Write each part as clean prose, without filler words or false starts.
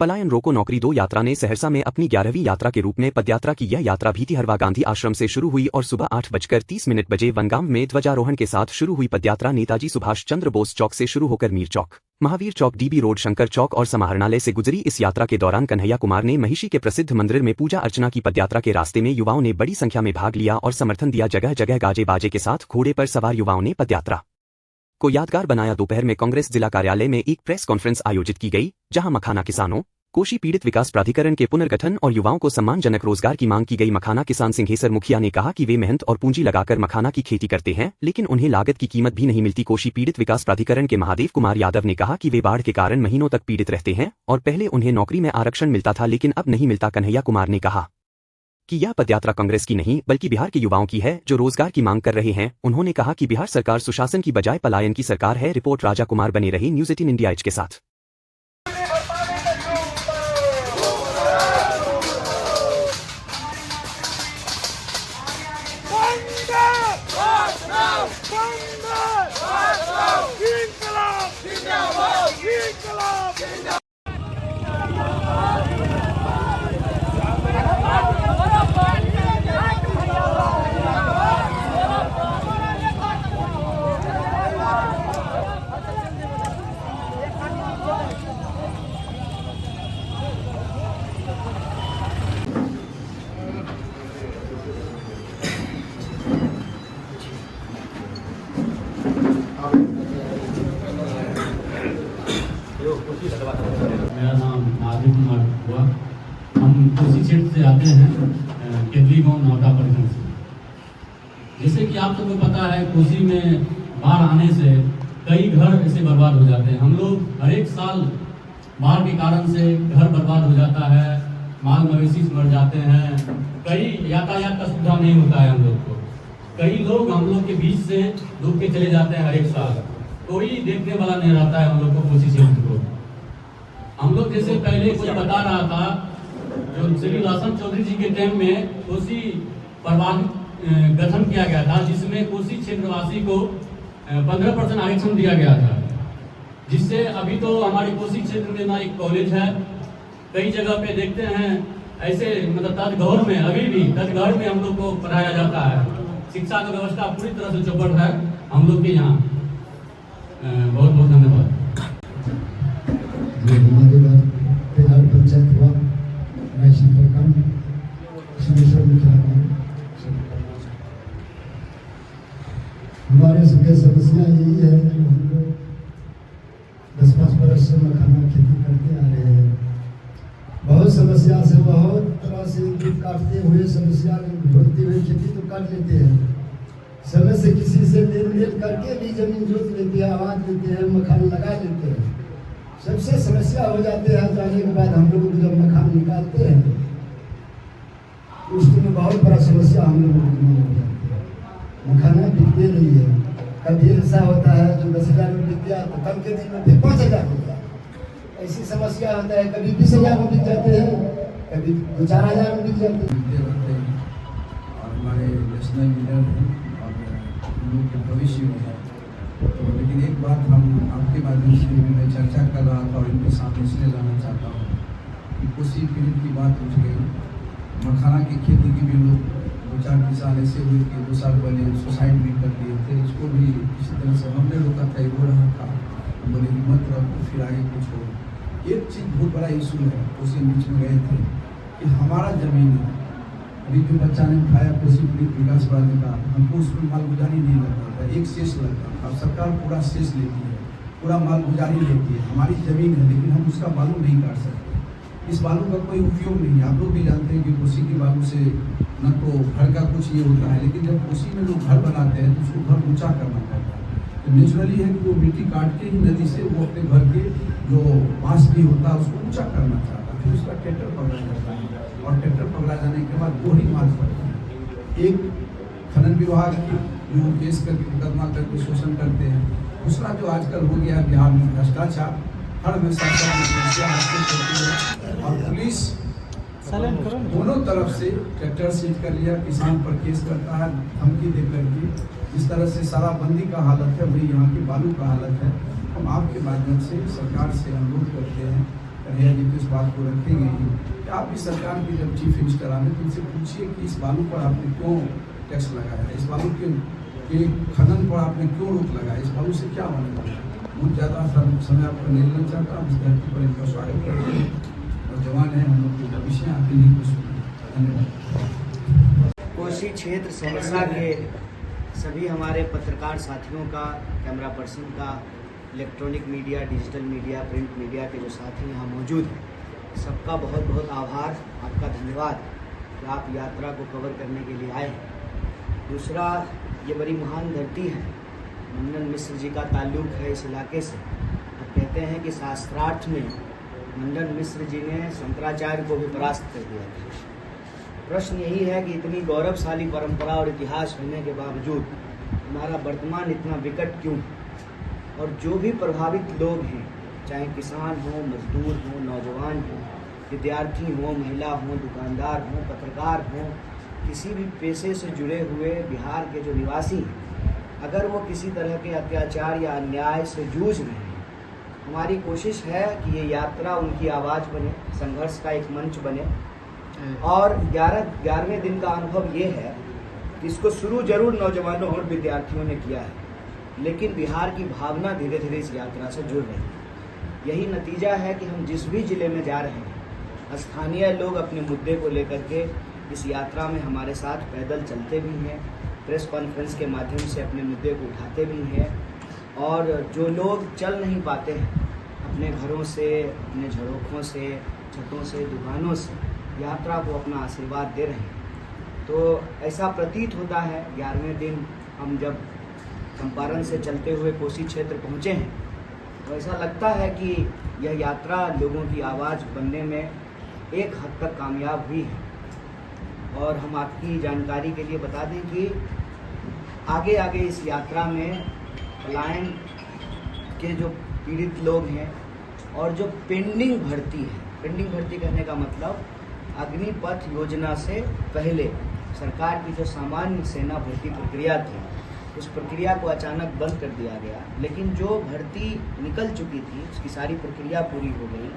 पलायन रोको नौकरी दो यात्रा ने सहरसा में अपनी 11वीं यात्रा के रूप में पदयात्रा की। यह यात्रा भीतिहरवा गांधी आश्रम से शुरू हुई और सुबह 8:30 बजे वनगांव में ध्वजारोहण के साथ शुरू हुई। पदयात्रा नेताजी सुभाष चंद्र बोस चौक से शुरू होकर मीर चौक, महावीर चौक, डीबी रोड, शंकर चौक और समाहरणालय से गुजरी। इस यात्रा के दौरान कन्हैया कुमार ने महिषी के प्रसिद्ध मंदिर में पूजा अर्चना की। पदयात्रा के रास्ते में युवाओं ने बड़ी संख्या में भाग लिया और समर्थन दिया। जगह जगह गाजे बाजे के साथ घोड़े पर सवार युवाओं ने पदयात्रा को यादगार बनाया। दोपहर में कांग्रेस जिला कार्यालय में एक प्रेस कॉन्फ्रेंस आयोजित की गई, जहां मखाना किसानों, कोशी पीड़ित विकास प्राधिकरण के पुनर्गठन और युवाओं को सम्मानजनक रोजगार की मांग की गई। मखाना किसान सिंघेसर मुखिया ने कहा कि वे मेहनत और पूंजी लगाकर मखाना की खेती करते हैं, लेकिन उन्हें लागत की कीमत भी नहीं मिलती। कोशी पीड़ित विकास प्राधिकरण के महादेव कुमार यादव ने कहा कि वे बाढ़ के कारण महीनों तक पीड़ित रहते हैं और पहले उन्हें नौकरी में आरक्षण मिलता था, लेकिन अब नहीं मिलता। कन्हैया कुमार ने कहा कि यह पदयात्रा कांग्रेस की नहीं बल्कि बिहार के युवाओं की है, जो रोजगार की मांग कर रहे हैं। उन्होंने कहा कि बिहार सरकार सुशासन की बजाय पलायन की सरकार है। रिपोर्ट राजा कुमार। बने रही न्यूज़ 18 इंडिया एच के साथ। मेरा नाम महादेव कुमार हुआ। हम कोसी क्षेत्र से आते हैं, केतली गाँव नौटा परिखंड से। जैसे कि आप सबको पता है, कोसी में बाढ़ आने से कई घर ऐसे बर्बाद हो जाते हैं। हम लोग हर एक साल बाढ़ के कारण से घर बर्बाद हो जाता है, माल मवेशी मर जाते हैं, कई यातायात का सुविधा नहीं होता है हम लोग को। कई लोग हम लोग के बीच से डूब के चले जाते हैं हर एक साल, कोई देखने वाला नहीं रहता है हम लोग को कोसी क्षेत्र को। हम लोग जैसे पहले कुछ बता रहा था, जो श्री लासन चौधरी जी के टाइम में कोसी परिवार गठन किया गया था, जिसमें कोसी क्षेत्रवासी को 15% आरक्षण दिया गया था, जिससे अभी तो हमारे कोसी क्षेत्र में ना एक कॉलेज है, कई जगह पे देखते हैं ऐसे मतलब तजगौर में अभी भी तजगौर में हम लोग को पढ़ाया जाता है। शिक्षा का व्यवस्था पूरी तरह से चौपट है हम लोग के यहाँ। बहुत बहुत धन्यवाद। हमारे बाद पंचायत हुआ, मैसी प्रखंड हमारे सबके समस्या यही है कि हम लोग 10-5 बरस से मखाना खेती करते आ रहे हैं। बहुत समस्या से, बहुत तरह से दुख काटते हुए, समस्या ढूंढते हुए खेती तो कर लेते हैं, समय से किसी से लेन करके भी जमीन जोत लेते हैं, आवाज लेते हैं, मखान लगा लेते हैं। सबसे समस्या हो जाते हैं जाने के बाद हम लोग जब मखान निकालते हैं उसमें बहुत बड़ा समस्या हम लोगों को हो जाती है। मखाना बिकते नहीं है। कभी ऐसा होता है जो 10,000 में बिक गया तो कल के दिन में फिर 5,000 हो गया। ऐसी समस्या होता है, कभी 20,000 में बिक जाते हैं, कभी 2-4,000 में बिक जाते हैं। और हमारे नेशनल लीडर हैं और लोग के भविष्य में है। तो लेकिन एक बात हम आपके माध्यम से मैं चर्चा कर रहा था और इनके सामने इसलिए लाना चाहता हूँ कि कोसी पीड़ित की बात उठ गई। मखाना की खेती की भी लोग 2-4 किसान ऐसे हुए कि 2 साल पहले सुसाइड भी कर दिए थे। इसको भी इसी तरह से हमने रोका था, हो रहा था, बोले हिम्मत रखो फिर आगे कुछ हो। एक चीज़ बहुत बड़ा इशू है, कोसी बीच में गए थे कि हमारा जमीन है। अभी जो बच्चा ने उठाया कोसी पीड़ित विकास प्राधिकरण, हमको उसमें मालगुजारी नहीं लगता था, एक शेष लगता था। अब सरकार पूरा शेष लेती है, पूरा मालगुजारी लेती है। हमारी जमीन है लेकिन हम उसका बालू नहीं काट सकते। इस बालू का कोई उपयोग नहीं है। आप लोग भी जानते हैं कि कोसी के बालू से न तो घर का कुछ ये होता है, लेकिन जब कोसी में लोग घर बनाते हैं तो उसको घर ऊँचा करना पड़ता है। तो नेचुरली है कि वो मिट्टी काट के ही नदी से वो अपने घर के जो बांस भी होता है उसको ऊँचा करना चाहता है। फिर उसका ट्रैक्टर पकड़ा जाता है और ट्रैक्टर पकड़ा जाने के बाद वो ही मार्च पड़ता है। एक खनन विभाग की जो केस करके मुकदमा करके शोषण करते हैं। दूसरा जो आजकल हो गया बिहार में भ्रष्टाचार, हर में सरकार में समस्या और पुलिस दोनों तरफ से ट्रैक्टर सीज कर लिया, किसान पर केस करता है धमकी दे करके। इस तरह से शराबबंदी का हालत है, वही यहाँ की बालू का हालत है। हम आपके माध्यम से सरकार से अनुरोध करते हैं कन्हैया जी तो इस बात को रखेंगे कि आप भी सरकार की जब चीफ मिनिस्टर आने तो उनसे पूछिए कि इस बालू पर आपने क्यों टैक्स लगाया, इस बालू के खनन पर आपने क्यों रोक लगाया, इस बालू से क्या होने वाला है। बहुत ज़्यादा समय आपका नहीं लेना चाहता, हम इस धरती पर इनका स्वागत करते हैं और जवान है हम लोग के भविष्य आपके लिए कुछ। धन्यवाद। कोसी क्षेत्र सहरसा के सभी हमारे पत्रकार साथियों का, कैमरा पर्सन का, electronic media, digital media, print media के जो साथी यहाँ मौजूद हैं, सबका बहुत बहुत आभार, आपका धन्यवाद कि आप यात्रा को कवर करने के लिए आए हैं। दूसरा, ये बड़ी महान धरती है, मंडन मिश्र जी का ताल्लुक है इस इलाके से। अब कहते हैं कि शास्त्रार्थ में मंडन मिश्र जी ने शंकराचार्य को भी परास्त कर दिया था। प्रश्न यही है कि इतनी गौरवशाली परंपरा और इतिहास होने के बावजूद हमारा वर्तमान इतना विकट क्यों है? और जो भी प्रभावित लोग हैं, चाहे किसान हो, मजदूर हो, नौजवान हो, विद्यार्थी हो, महिला हो, दुकानदार हो, पत्रकार हो, किसी भी पेशे से जुड़े हुए बिहार के जो निवासी हैं, अगर वो किसी तरह के अत्याचार या अन्याय से जूझ रहे हैं, हमारी कोशिश है कि ये यात्रा उनकी आवाज़ बने, संघर्ष का एक मंच बने। और 11वें दिन का अनुभव ये है कि इसको शुरू जरूर नौजवानों और विद्यार्थियों ने किया है, लेकिन बिहार की भावना धीरे धीरे इस यात्रा से जुड़ रही है। यही नतीजा है कि हम जिस भी जिले में जा रहे हैं, स्थानीय लोग अपने मुद्दे को लेकर के इस यात्रा में हमारे साथ पैदल चलते भी हैं, प्रेस कॉन्फ्रेंस के माध्यम से अपने मुद्दे को उठाते भी हैं, और जो लोग चल नहीं पाते हैं, अपने घरों से, अपने झरोखों से, छतों से, दुकानों से यात्रा को अपना आशीर्वाद दे रहे हैं। तो ऐसा प्रतीत होता है 11वें दिन हम जब चंपारण से चलते हुए कोसी क्षेत्र पहुँचे हैं, तो ऐसा लगता है कि यह यात्रा लोगों की आवाज़ बनने में एक हद तक कामयाब हुई है। और हम आपकी जानकारी के लिए बता दें कि आगे आगे इस यात्रा में पलायन के जो पीड़ित लोग हैं और जो पेंडिंग भर्ती है, पेंडिंग भर्ती कहने का मतलब अग्निपथ योजना से पहले सरकार की जो सामान्य सेना भर्ती प्रक्रिया थी, उस प्रक्रिया को अचानक बंद कर दिया गया। लेकिन जो भर्ती निकल चुकी थी, उसकी सारी प्रक्रिया पूरी हो गई,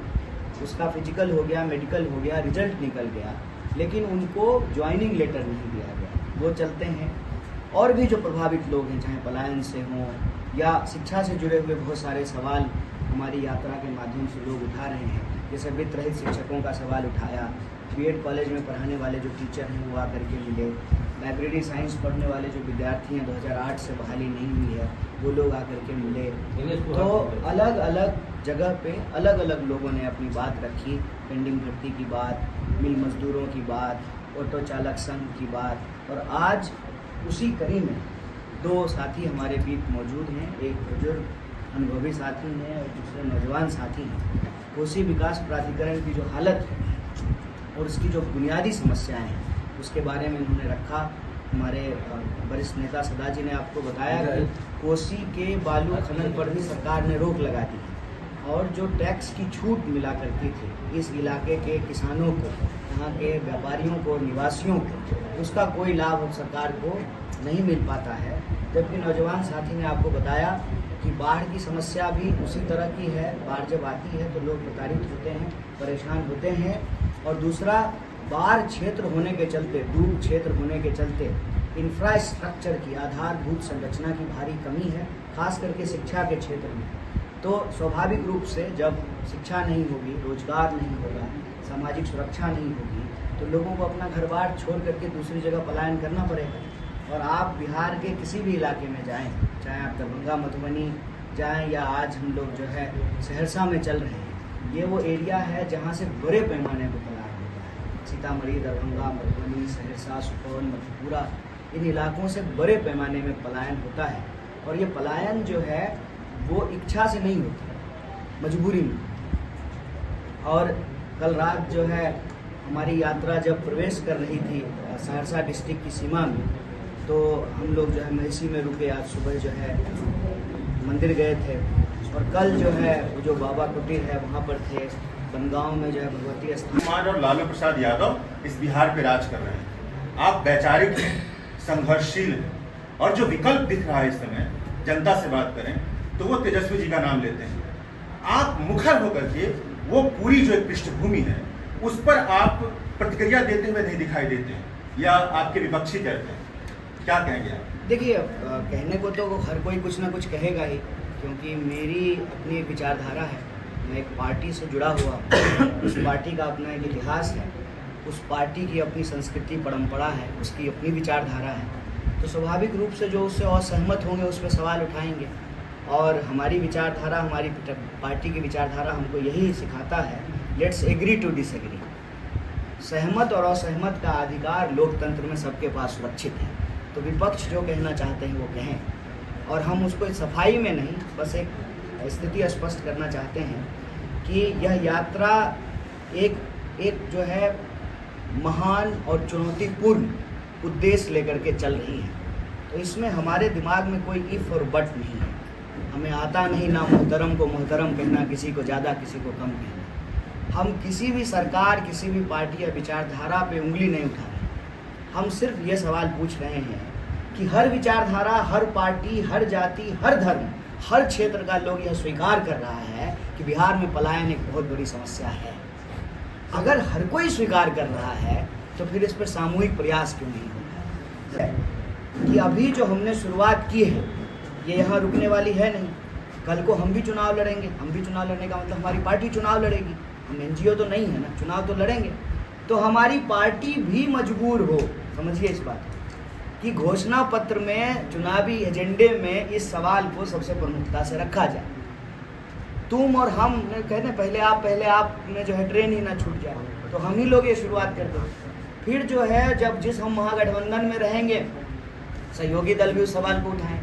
उसका फिजिकल हो गया, मेडिकल हो गया, रिजल्ट निकल गया, लेकिन उनको ज्वाइनिंग लेटर नहीं दिया गया। वो चलते हैं। और भी जो प्रभावित लोग हैं, चाहे पलायन से हों या शिक्षा से जुड़े हुए बहुत सारे सवाल हमारी यात्रा के माध्यम से लोग उठा रहे हैं। जैसे वित्त रहित शिक्षकों का सवाल उठाया, बीएड कॉलेज में पढ़ाने वाले जो टीचर हैं वो आकर के मिले, लाइब्रेरी साइंस पढ़ने वाले जो विद्यार्थी हैं, 2008 से बहाली नहीं हुई है, वो लोग आकर के मिले। तो अलग अलग जगह पे अलग अलग लोगों ने अपनी बात रखी, पेंडिंग भर्ती की बात, मिल मजदूरों की बात, ऑटो चालक संघ की बात। और आज उसी कड़ी में दो साथी हमारे बीच मौजूद हैं, एक बुजुर्ग अनुभवी साथी हैं और दूसरे नौजवान साथी हैं। कोसी विकास प्राधिकरण की जो हालत है और उसकी जो बुनियादी समस्याएं हैं, उसके बारे में इन्होंने रखा। हमारे वरिष्ठ नेता सदा जी ने आपको बताया कि कोसी के बालू खनन पर भी सरकार ने रोक लगा दी है और जो टैक्स की छूट मिला करती थी इस इलाके के किसानों को, यहाँ के व्यापारियों को, निवासियों को, उसका कोई लाभ सरकार को नहीं मिल पाता है। जबकि नौजवान साथी ने आपको बताया कि बाढ़ की समस्या भी उसी तरह की है। बाढ़ जब आती है तो लोग प्रताड़ित होते हैं, परेशान होते हैं। और दूसरा, बाढ़ क्षेत्र होने के चलते, डूब क्षेत्र होने के चलते इंफ्रास्ट्रक्चर की, आधारभूत संरचना की भारी कमी है, खास करके शिक्षा के क्षेत्र में। तो स्वाभाविक रूप से जब शिक्षा नहीं होगी, रोजगार नहीं होगा, सामाजिक सुरक्षा नहीं होगी, तो लोगों को अपना घर बार छोड़ करके दूसरी जगह पलायन करना पड़ेगा। और आप बिहार के किसी भी इलाके में जाएं, चाहे आप दरभंगा, मधुबनी जाएं या आज हम लोग जो है सहरसा में चल रहे हैं, ये वो एरिया है जहाँ से बड़े पैमाने पर पलायन होता है। सीतामढ़ी, दरभंगा, मधुबनी, सहरसा, सुपौल, मधेपुरा, इन इलाकों से बड़े पैमाने में पलायन होता है। और ये पलायन जो है वो इच्छा से नहीं होता, मजबूरी में। और कल रात जो है हमारी यात्रा जब प्रवेश कर रही थी सहरसा डिस्ट्रिक्ट की सीमा में, तो हम लोग जो है महिषी में रुके। आज सुबह जो है मंदिर गए थे और कल जो है वो जो बाबा कुटीर है वहाँ पर थे। बनगांव में जो है भगवती स्थान और लालू प्रसाद यादव इस बिहार पे राज कर रहे हैं। आप वैचारिक हैं, संघर्षशील हैं, और जो विकल्प दिख रहा है इस समय, जनता से बात करें तो वो तेजस्वी जी का नाम लेते हैं। आप मुखर होकर के वो पूरी जो एक पृष्ठभूमि है उस पर आप प्रतिक्रिया देते हुए नहीं दिखाई देते हैं, या आपके विपक्षी कहते हैं, क्या कहेंगे आप? देखिए, कहने को तो हर कोई कुछ ना कुछ कहेगा ही, क्योंकि मेरी अपनी एक विचारधारा है। मैं एक पार्टी से जुड़ा हुआ हूँ, उस पार्टी का अपना एक इतिहास है, उस पार्टी की अपनी संस्कृति परंपरा है, उसकी अपनी विचारधारा है। तो स्वाभाविक रूप से जो उससे असहमत होंगे उस पर सवाल उठाएंगे। और हमारी विचारधारा, हमारी पार्टी की विचारधारा हमको यही सिखाता है, लेट्स एग्री टू डिसएग्री। सहमत और असहमत का अधिकार लोकतंत्र में सबके पास सुरक्षित है। तो विपक्ष जो कहना चाहते हैं वो कहें, और हम उसको सफाई में नहीं, बस एक स्थिति स्पष्ट करना चाहते हैं कि यह यात्रा एक जो है महान और चुनौतीपूर्ण उद्देश्य लेकर के चल रही है। तो इसमें हमारे दिमाग में कोई इफ़ और बट नहीं है। हमें आता नहीं ना मोहतरम को मोहतरम कहना, किसी को ज़्यादा किसी को कम कहना। हम किसी भी सरकार, किसी भी पार्टी या विचारधारा पे उंगली नहीं उठा रहे। हम सिर्फ ये सवाल पूछ रहे हैं कि हर विचारधारा, हर पार्टी, हर जाति, हर धर्म, हर क्षेत्र का लोग यह स्वीकार कर रहा है कि बिहार में पलायन एक बहुत बड़ी समस्या है। अगर हर कोई स्वीकार कर रहा है तो फिर इस पर सामूहिक प्रयास क्यों नहीं हो रहा है? कि अभी जो हमने शुरुआत की है ये यहाँ रुकने वाली है नहीं। कल को हम भी चुनाव लड़ेंगे। हम भी चुनाव लड़ने का मतलब हमारी पार्टी चुनाव लड़ेगी। हम एनजीओ तो नहीं है ना, चुनाव तो लड़ेंगे। तो हमारी पार्टी भी मजबूर हो, समझिए इस बात कि घोषणा पत्र में, चुनावी एजेंडे में इस सवाल को सबसे प्रमुखता से रखा जाए। तुम और हम कहते पहले आप में जो है ट्रेन ही ना छूट जाए, तो हम ही लोग ये शुरुआत कर दें। फिर जो है जब जिस हम महागठबंधन में रहेंगे, सहयोगी दल भी उस सवाल को उठाएं,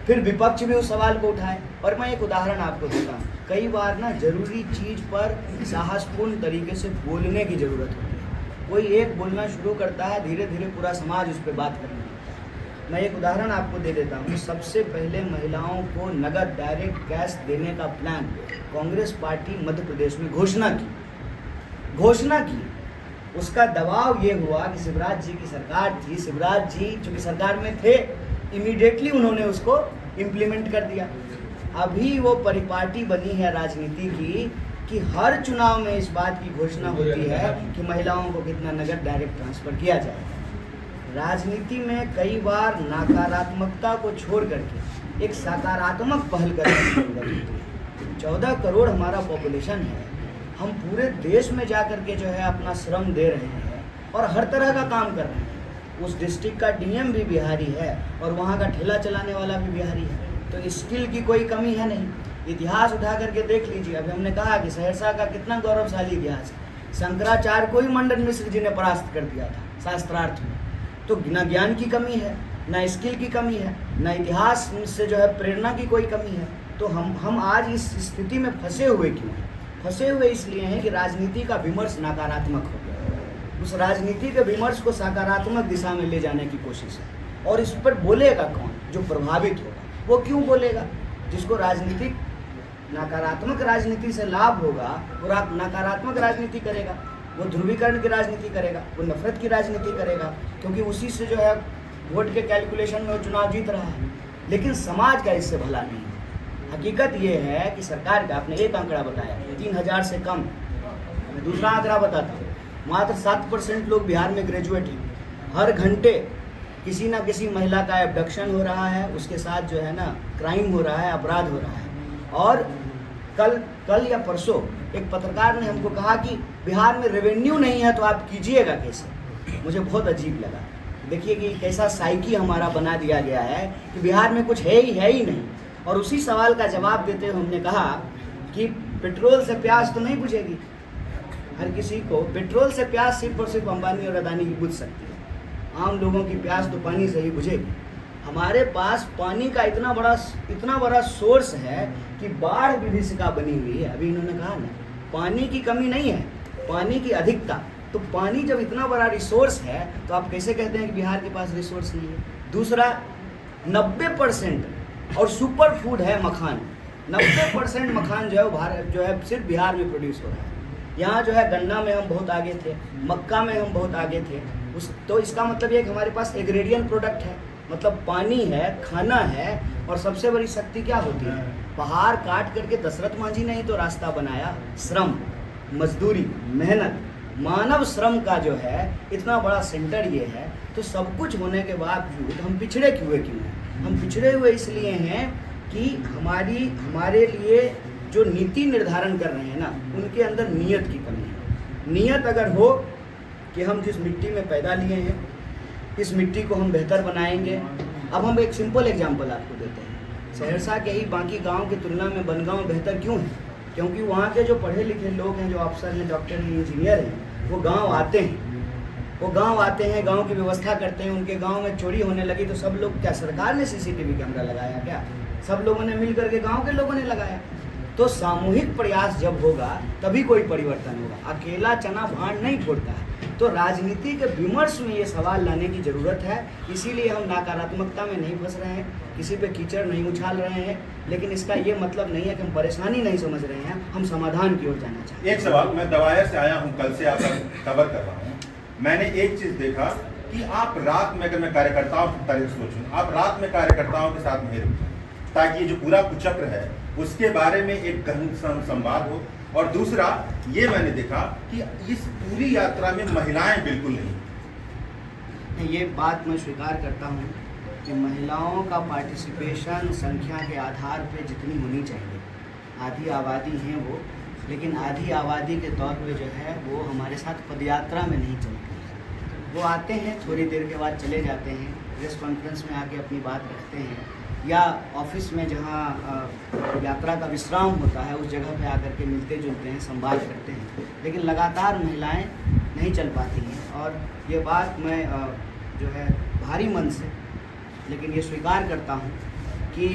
फिर विपक्ष भी उस सवाल को उठाए। और मैं एक उदाहरण आपको देता हूँ। कई बार ना जरूरी चीज़ पर साहसपूर्ण तरीके से बोलने की ज़रूरत होती है। कोई एक बोलना शुरू करता है, धीरे धीरे पूरा समाज उस पर बात करने लगता है। मैं एक उदाहरण आपको दे देता हूँ। सबसे पहले महिलाओं को नगद डायरेक्ट कैश देने का प्लान कांग्रेस पार्टी मध्य प्रदेश में घोषणा की। उसका दबाव ये हुआ कि शिवराज जी की सरकार थी, शिवराज जी चूँकि सरकार में थे, इमीडिएटली उन्होंने उसको इम्प्लीमेंट कर दिया। अभी वो परिपाटी बनी है राजनीति की कि हर चुनाव में इस बात की घोषणा होती है कि महिलाओं को कितना नगद डायरेक्ट ट्रांसफ़र किया जाए। राजनीति में कई बार नकारात्मकता को छोड़ करके एक सकारात्मक पहल करने की जरूरत होती है। 14 करोड़ हमारा पॉपुलेशन है। हम पूरे देश में जा कर के जो है अपना श्रम दे रहे हैं और हर तरह का काम कर रहे हैं। उस डिस्ट्रिक्ट का डीएम भी बिहारी है और वहाँ का ठेला चलाने वाला भी बिहारी है। तो स्किल की कोई कमी है नहीं। इतिहास उठा करके देख लीजिए। अभी हमने कहा कि सहरसा का कितना गौरवशाली इतिहास है। शंकराचार्य को ही मंडन मिश्र जी ने परास्त कर दिया था शास्त्रार्थ में। तो न ज्ञान की कमी है, न स्किल की कमी है, न इतिहास से जो है प्रेरणा की कोई कमी है। तो हम आज इस स्थिति में फंसे हुए क्यों हैं? फंसे हुए इसलिए हैं कि राजनीति का विमर्श नकारात्मक हो गया। उस राजनीति के विमर्श को सकारात्मक दिशा में ले जाने की कोशिश है। और इस पर बोलेगा कौन? जो प्रभावित होगा। वो क्यों बोलेगा? जिसको राजनीतिक नकारात्मक राजनीति से लाभ होगा वो नकारात्मक राजनीति करेगा, वो ध्रुवीकरण की राजनीति करेगा, वो नफरत की राजनीति करेगा, क्योंकि उसी से जो है वोट के कैलकुलेशन में वो चुनाव जीत रहा है। लेकिन समाज का इससे भला नहीं है। हकीकत ये है कि सरकार का, आपने एक आंकड़ा बताया 3000 से कम, मैं दूसरा आंकड़ा बताता हूँ। मात्र 7% लोग बिहार में ग्रेजुएट हैं। हर घंटे किसी ना किसी महिला का एब्डक्शन हो रहा है, उसके साथ जो है ना क्राइम हो रहा है, अपराध हो रहा है। और कल या परसों एक पत्रकार ने हमको कहा कि बिहार में रेवेन्यू नहीं है तो आप कीजिएगा कैसे। मुझे बहुत अजीब लगा। देखिए कि कैसा साइकी हमारा बना दिया गया है कि बिहार में कुछ है ही नहीं। और उसी सवाल का जवाब देते हुए हमने कहा कि पेट्रोल से प्यास तो नहीं बुझेगी। हर किसी को पेट्रोल से प्यास सिर्फ और सिर्फ अंबानी और अदानी की बुझ सकती है। आम लोगों की प्यास तो पानी से ही बुझेगी। हमारे पास पानी का इतना बड़ा सोर्स है कि बाढ़ विभीषिका बनी हुई है। अभी इन्होंने कहा ना, पानी की कमी नहीं है, पानी की अधिकता। तो पानी जब इतना बड़ा रिसोर्स है तो आप कैसे कहते हैं कि बिहार के पास रिसोर्स नहीं है? दूसरा, 90% और सुपर फूड है मखान। 90% मखान जो है वो भारत जो है सिर्फ बिहार में प्रोड्यूस हो रहा है। यहाँ जो है गन्ना में हम बहुत आगे थे, मक्का में हम बहुत आगे थे। तो इसका मतलब ये कि हमारे पास एग्रेडियन प्रोडक्ट है, मतलब पानी है, खाना है। और सबसे बड़ी शक्ति क्या होती है? पहाड़ काट करके दशरथ मांझी ने ही तो रास्ता बनाया, श्रम। मजदूरी, मेहनत, मानव श्रम का जो है इतना बड़ा सेंटर ये है, तो सब कुछ होने के बावजूद हम पिछड़े क्यों हैं? हम पिछड़े हुए इसलिए हैं कि हमारे लिए जो नीति निर्धारण कर रहे हैं ना, उनके अंदर नियत की कमी है। नियत अगर हो कि हम जिस मिट्टी में पैदा लिए हैं, इस मिट्टी को हम बेहतर बनाएंगे। अब हम एक सिंपल एग्जांपल आपको देते हैं। सहरसा के ही बाकी गांव की तुलना में बनगांव बेहतर क्यों है? क्योंकि वहाँ के जो पढ़े लिखे लोग हैं, जो अफसर हैं, डॉक्टर हैं, इंजीनियर हैं, वो गांव आते हैं। वो गांव आते हैं, गांव की व्यवस्था करते हैं। उनके गांव में चोरी होने लगी तो सब लोग, क्या सरकार ने सीसीटीवी कैमरा लगाया? क्या सब लोगों ने मिल करके, गांव के लोगों ने लगाया? तो सामूहिक प्रयास जब होगा तभी कोई परिवर्तन होगा। अकेला चना भांड नहीं फोड़ता है। तो राजनीति के विमर्श में ये सवाल लाने की ज़रूरत है। इसीलिए हम नकारात्मकता में नहीं फंस रहे हैं, किसी पे कीचड़ नहीं उछाल रहे हैं, लेकिन इसका ये मतलब नहीं है कि हम परेशानी नहीं समझ रहे हैं, हम समाधान की ओर जाना चाहते हैं। एक सवाल, मैं दवायर से आया हूं, कल से आपका खबर कर रहा हूं। मैंने एक चीज देखा कि आप रात में, अगर मैं कार्यकर्ताओं की तारीफ सोचूं, आप रात में कार्यकर्ताओं के साथ नहीं रुकते, ताकि ये जो पूरा कुचक्र है उसके बारे में एक गहन संवाद हो। और दूसरा ये मैंने देखा कि इस पूरी यात्रा में महिलाएं बिल्कुल नहीं। ये बात मैं स्वीकार करता हूँ कि महिलाओं का पार्टिसिपेशन संख्या के आधार पे जितनी होनी चाहिए, आधी आबादी हैं वो, लेकिन आधी आबादी के तौर पे जो है वो हमारे साथ पदयात्रा में नहीं चलती है। वो आते हैं, थोड़ी देर के बाद चले जाते हैं, प्रेस कॉन्फ्रेंस में आके अपनी बात रखते हैं, या ऑफिस में जहाँ यात्रा का विश्राम होता है उस जगह पे आकर के मिलते जुलते हैं, संवाद करते हैं। लेकिन लगातार महिलाएं नहीं चल पाती हैं। और ये बात मैं जो है भारी मन से लेकिन ये स्वीकार करता हूँ कि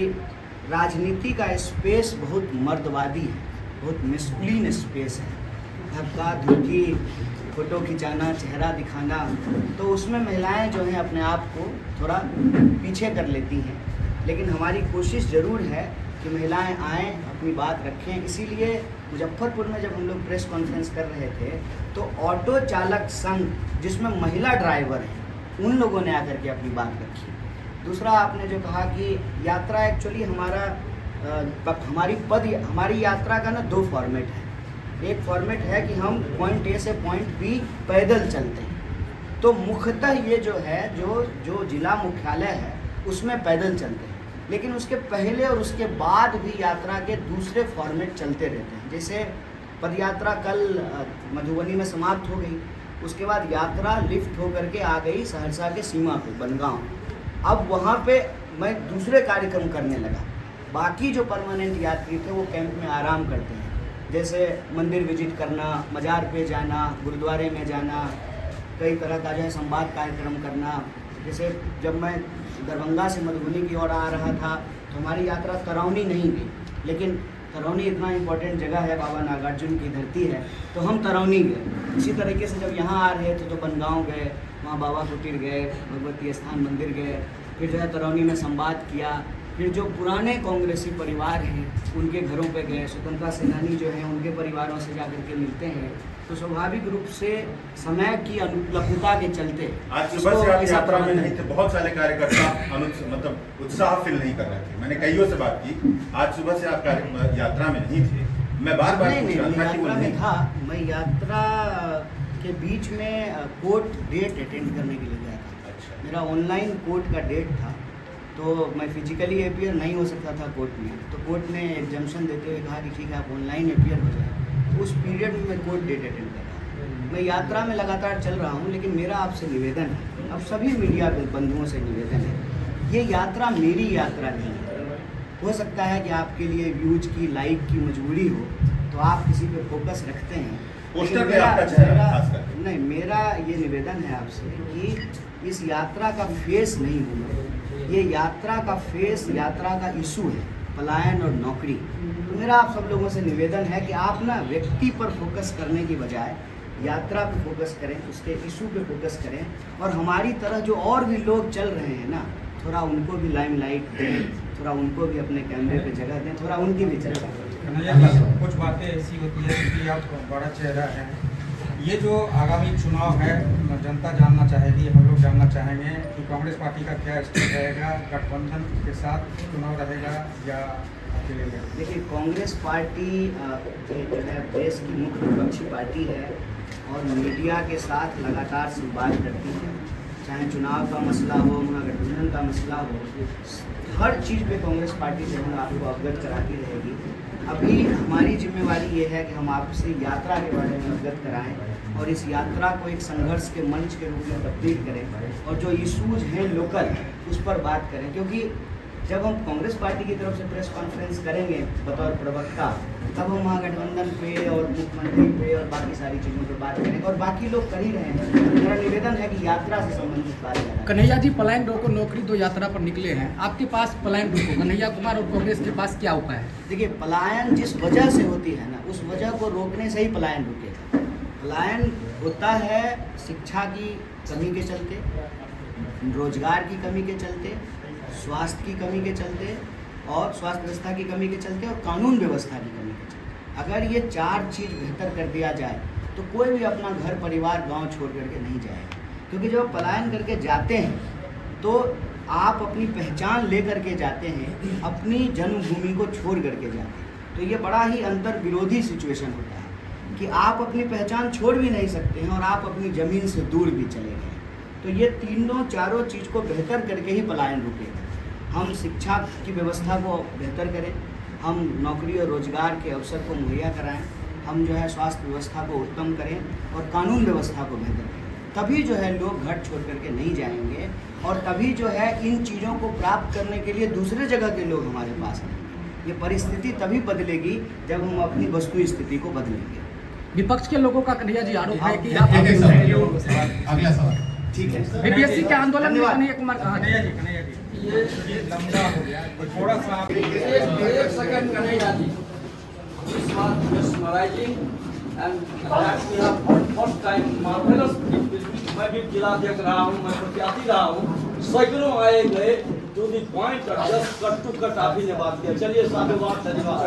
राजनीति का स्पेस बहुत मर्दवादी है, बहुत मस्कुलिन स्पेस है। धक्का धुक्की, फोटो खिंचाना, चेहरा दिखाना, तो उसमें महिलाएं जो हैं अपने आप को थोड़ा पीछे कर लेती हैं। लेकिन हमारी कोशिश ज़रूर है कि महिलाएं आएँ, अपनी बात रखें। इसीलिए मुजफ्फरपुर में जब हम लोग प्रेस कॉन्फ्रेंस कर रहे थे तो ऑटो चालक संघ, जिसमें महिला ड्राइवर हैं, उन लोगों ने आकर के अपनी बात रखी। दूसरा, आपने जो कहा कि यात्रा एक्चुअली हमारी यात्रा का ना 2 फॉर्मेट है। एक फॉर्मेट है कि हम पॉइंट ए से पॉइंट बी पैदल चलते हैं। तो मुख्यतः ये जो है, जो जिला मुख्यालय है उसमें पैदल चलते हैं। लेकिन उसके पहले और उसके बाद भी यात्रा के दूसरे फॉर्मेट चलते रहते हैं। जैसे पदयात्रा कल मधुबनी में समाप्त हो गई, उसके बाद यात्रा लिफ्ट होकर के आ गई सहरसा के सीमा पे, बनगांव। अब वहाँ पे मैं दूसरे कार्यक्रम करने लगा। बाकी जो परमानेंट यात्री थे वो कैंप में आराम करते हैं, जैसे मंदिर विजिट करना, मज़ार पे जाना, गुरुद्वारे में जाना, कई तरह का जो है संवाद कार्यक्रम करना। जैसे जब मैं दरभंगा से मधुबनी की ओर आ रहा था तो हमारी यात्रा तरौनी नहीं गई, लेकिन तरौनी इतना इम्पोर्टेंट जगह है, बाबा नागार्जुन की धरती है, तो हम तरौनी गए। इसी तरीके से जब यहाँ आ रहे थे तो बनगांव गए, वहाँ बाबा कुटीर गए, भगवती स्थान मंदिर गए, फिर जो है तरौनी में संवाद किया। फिर जो पुराने कांग्रेसी परिवार हैं उनके घरों पे गए, स्वतंत्रता सेनानी जो हैं उनके परिवारों से जाकर के मिलते हैं। तो स्वाभाविक रूप से समय की अनुपलब्धता के चलते आज सुबह से आप यात्रा में नहीं थे, बहुत सारे कार्यकर्ता मतलब उत्साह फील नहीं कर रहे थे। मैंने कईयों से बात की, आज सुबह से आप यात्रा में नहीं थे। मैं बार बार पूछ रहा था कि वो नहीं था। मैं यात्रा के बीच में कोर्ट डेट अटेंड करने के लिए गया था। अच्छा। मेरा ऑनलाइन कोर्ट का डेट था, तो मैं फिजिकली अपीयर नहीं हो सकता था कोर्ट में। तो कोर्ट ने एग्जाम्शन देते हुए कहा कि ठीक है आप ऑनलाइन अपीयर हो जाए। उस पीरियड में मैं कोर्ट डेट अटेंड कर रहा हूँ। मैं यात्रा में लगातार चल रहा हूँ, लेकिन मेरा आपसे निवेदन है, अब सभी मीडिया बंधुओं से निवेदन है, ये यात्रा मेरी यात्रा नहीं है। हो सकता है कि आपके लिए व्यूज की, लाइक की मजबूरी हो, तो आप किसी पे फोकस रखते हैं। पोस्टर पे आपका चेहरा खास करके। नहीं, मेरा ये निवेदन है आपसे कि इस यात्रा का फेस नहीं होगा। ये यात्रा का फेस, यात्रा का इशू है पलायन और नौकरी। तो मेरा आप सब लोगों से निवेदन है कि आप ना व्यक्ति पर फोकस करने की बजाय यात्रा पे फोकस करें, उसके इशू पे फोकस करें, और हमारी तरह जो और भी लोग चल रहे हैं ना, थोड़ा उनको भी लाइमलाइट दें, थोड़ा उनको भी अपने कैमरे पे जगह दें, थोड़ा उनकी भी चर्चा करें। कुछ बातें ऐसी होती है कि आप बड़ा चेहरा है, ये जो आगामी चुनाव है जनता जानना चाहेगी, हम लोग जानना चाहेंगे कि कांग्रेस पार्टी का क्या स्टेप रहेगा, गठबंधन के साथ चुनाव रहेगा या देखिए, कांग्रेस पार्टी जो है देश की मुख्य विपक्षी पार्टी है और मीडिया के साथ लगातार संवाद करती है। चाहे चुनाव का मसला हो, महागठबंधन का मसला हो, हर चीज़ पे कांग्रेस पार्टी जो है आपको अवगत कराती रहेगी। अभी हमारी जिम्मेवारी ये है कि हम आपसे यात्रा के बारे में अवगत कराएं और इस यात्रा को एक संघर्ष के मंच के रूप में तब्दील करें और जो इशूज हैं लोकल उस पर बात करें। क्योंकि जब हम कांग्रेस पार्टी की तरफ से प्रेस कॉन्फ्रेंस करेंगे बतौर प्रवक्ता, तब हम महागठबंधन पे और मुख्यमंत्री पे और बाकी सारी चीज़ों पर बात करेंगे और बाकी लोग कर ही रहे हैं। मेरा निवेदन है कि यात्रा से संबंधित बात करें। कन्हैया जी, पलायन रोको नौकरी दो यात्रा पर निकले हैं, आपके पास पलायन रोको कन्हैया कुमार और कांग्रेस के पास क्या उपाय है? देखिए, पलायन जिस वजह से होती है ना, उस वजह को रोकने से ही पलायन रुकेगा। पलायन होता है शिक्षा की कमी के चलते, रोजगार की कमी के चलते, स्वास्थ्य की कमी के चलते और स्वास्थ्य व्यवस्था की कमी के चलते और कानून व्यवस्था की कमी के चलते। अगर ये चार चीज़ बेहतर कर दिया जाए तो कोई भी अपना घर परिवार गांव छोड़ करके नहीं जाएगा। क्योंकि जब पलायन करके जाते हैं तो आप अपनी पहचान ले करके जाते हैं, अपनी जन्मभूमि को छोड़ करके जाते हैं। तो ये बड़ा ही अंतर विरोधी सिचुएशन होता है कि आप अपनी पहचान छोड़ भी नहीं सकते हैं और आप अपनी ज़मीन से दूर भी चले गए। तो ये तीनों चारों चीज़ को बेहतर करके ही पलायन रुकेगा। हम शिक्षा की व्यवस्था को बेहतर करें, हम नौकरी और रोजगार के अवसर को मुहैया कराएं, हम जो है स्वास्थ्य व्यवस्था को उत्तम करें और कानून व्यवस्था को बेहतर करें। तभी जो है लोग घर छोड़ करके नहीं जाएंगे और तभी जो है इन चीज़ों को प्राप्त करने के लिए दूसरे जगह के लोग हमारे पास आएंगे। ये परिस्थिति तभी बदलेगी जब हम अपनी वस्तु स्थिति को बदलेंगे। विपक्ष के लोगों का कन्हैया जी आरोप है कि अगला सवाल। ठीक है, बीपीएससी के आंदोलन में धन्यवाद। कन्हैया कुमार कहा कन्हैया जी ये लंबा हो गया, तो थोड़ा सा आप एक second Kanhaiya ji, this was mesmerizing and that we have first time marvelous। मैं भी जिला देख रहा हूँ, मैं प्रत्याशी रहा हूँ, सैकड़ों आए गए टू दी पॉइंट और जस्ट कट टू कट आप ही ने बात किया। चलिए साधुवाद, धन्यवाद।